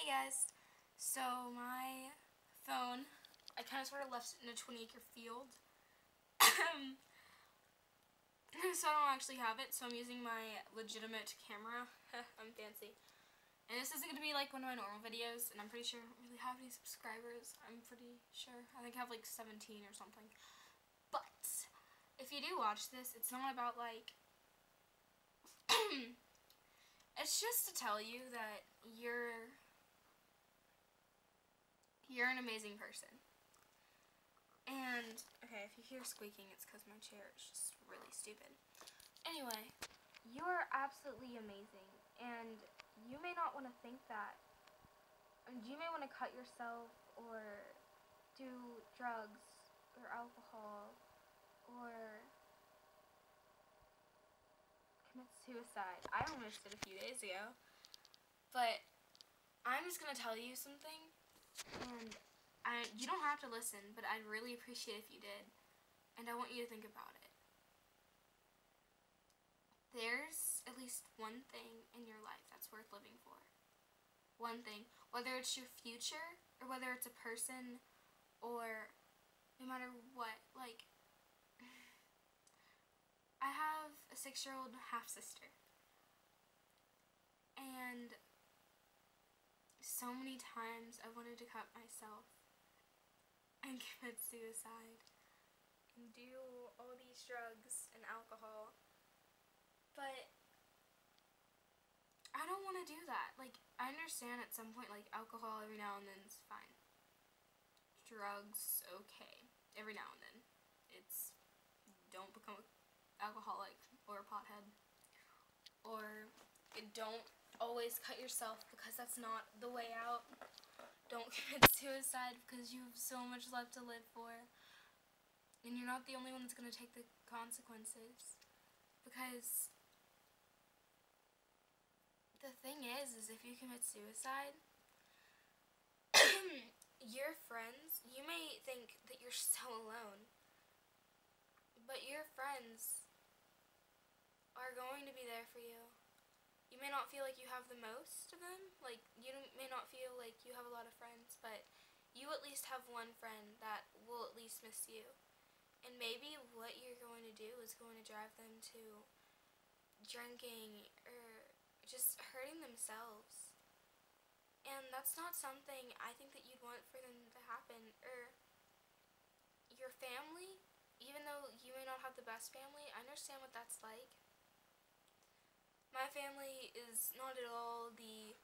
Hey guys, so my phone, I kind of sort of left it in a 20-acre field, so I don't actually have it, so I'm using my legitimate camera. I'm fancy. And this isn't going to be like one of my normal videos, and I'm pretty sure I don't really have any subscribers. I'm pretty sure. I think I have like 17 or something. But, if you do watch this, it's not about like... it's just to tell you that you're an amazing person. And, okay, if you hear squeaking, it's because my chair is just really stupid. Anyway, you are absolutely amazing, and you may not want to think that. And you may want to cut yourself, or do drugs, or alcohol, or commit suicide. I almost did a few days ago. But I'm just going to tell you something, and you don't have to listen, but I'd really appreciate if you did. And I want you to think about it. There's at least one thing in your life that's worth living for. One thing. Whether it's your future, or whether it's a person, or no matter what. Like, I have a 6-year-old half-sister. And so many times I wanted to cut myself and commit suicide and do all these drugs and alcohol, but I don't want to do that. Like, I understand at some point, like, alcohol every now and then is fine. Drugs, okay, every now and then. It's, don't become an alcoholic or a pothead, or don't always cut yourself, because that's not the way out. Don't commit suicide because you have so much left to live for. And you're not the only one that's going to take the consequences. Because the thing is if you commit suicide, your friends, you may think that you're so alone. But your friends are going to be there for you. You may not feel like you have the most of them. Like, you may not feel like you have a lot of friends, but you at least have one friend that will at least miss you. And maybe what you're going to do is going to drive them to drinking or just hurting themselves. And that's not something I think that you'd want for them to happen. Or your family, even though you may not have the best family, I understand what that's like. My family is not at all the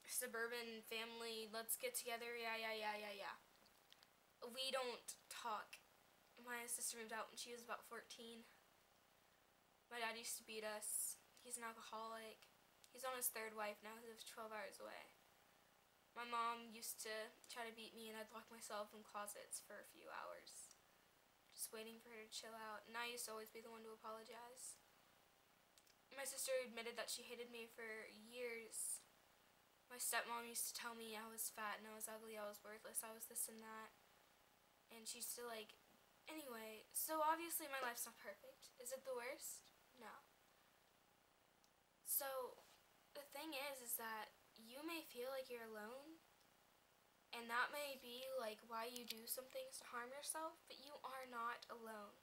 suburban family, let's get together, yeah. We don't talk. My sister moved out when she was about 14. My dad used to beat us. He's an alcoholic. He's on his 3rd wife now. He lives 12 hours away. My mom used to try to beat me, and I'd lock myself in closets for a few hours, just waiting for her to chill out. And I used to always be the one to apologize. My sister admitted that she hated me for years. My stepmom used to tell me I was fat and I was ugly, I was worthless, I was this and that. And she used to, like, anyway, so obviously my life's not perfect. Is it the worst? No. So, the thing is that you may feel like you're alone, and that may be, like, why you do some things to harm yourself, but you are not alone.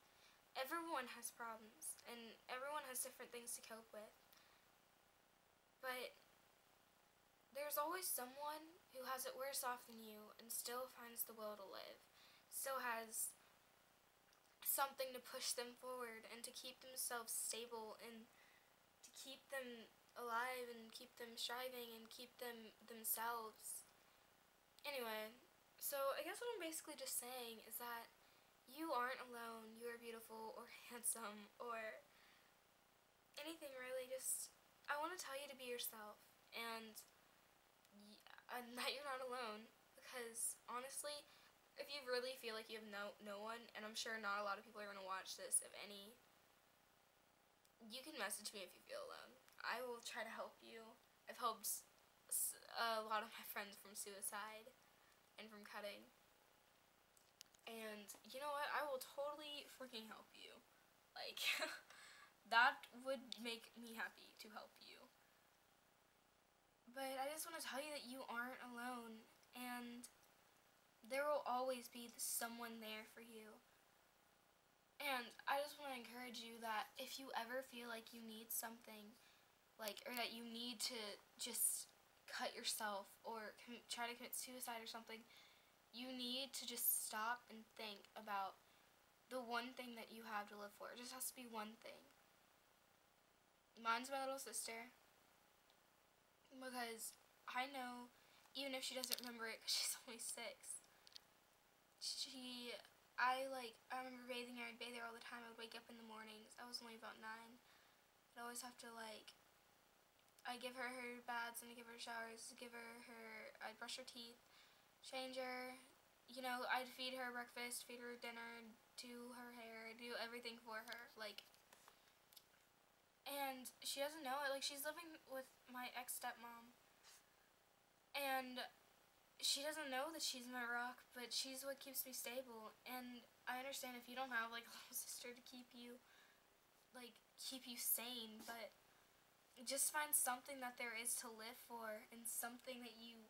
Everyone has problems, and everyone has different things to cope with. But there's always someone who has it worse off than you and still finds the will to live, still has something to push them forward and to keep themselves stable and to keep them alive and keep them striving and keep them themselves. Anyway, so I guess what I'm basically just saying is that you aren't alone, you are beautiful or handsome or anything really. Just, I want to tell you to be yourself and that you're not alone, because honestly, if you really feel like you have no one, and I'm sure not a lot of people are going to watch this, if any, you can message me if you feel alone. I will try to help you. I've helped a lot of my friends from suicide and from cutting. And you know what? I will totally freaking help you. Like, that would make me happy to help you. But I just want to tell you that you aren't alone, and there will always be someone there for you. And I just want to encourage you that if you ever feel like you need something, like, or that you need to just cut yourself or try to commit suicide or something, you need to just stop and think about the one thing that you have to live for. It just has to be one thing. Mine's my little sister, because I know, even if she doesn't remember it because she's only 6, I remember bathing her. I'd bathe her all the time. I would wake up in the mornings. I was only about 9. I'd always have to, I'd give her her baths and I'd give her showers, I'd brush her teeth, change her, I'd feed her breakfast, feed her dinner, do her hair, do everything for her, and she doesn't know it. She's living with my ex-stepmom, and she doesn't know that she's my rock, but she's what keeps me stable. And I understand if you don't have, a little sister to keep you sane, but just find something that there is to live for, and something that you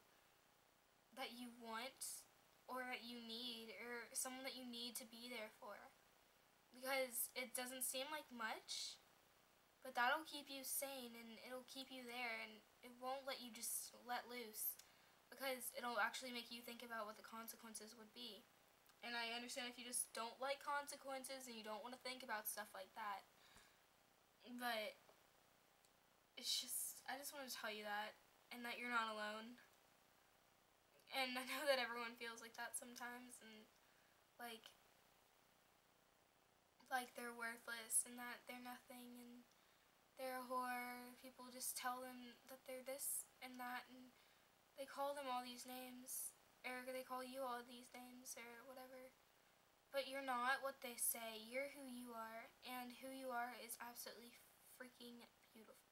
want, or that you need, or someone that you need to be there for. Because it doesn't seem like much, but that'll keep you sane, and it'll keep you there, and it won't let you just let loose, because it'll actually make you think about what the consequences would be. And I understand if you just don't like consequences and you don't want to think about stuff like that, but I just want to tell you that, and that you're not alone. And I know that everyone feels like that sometimes, and they're worthless, and that they're nothing, and they're a whore. People just tell them that they're this and that, and they call them all these names, or they call you all these names, or whatever. But you're not what they say. You're who you are, and who you are is absolutely freaking beautiful.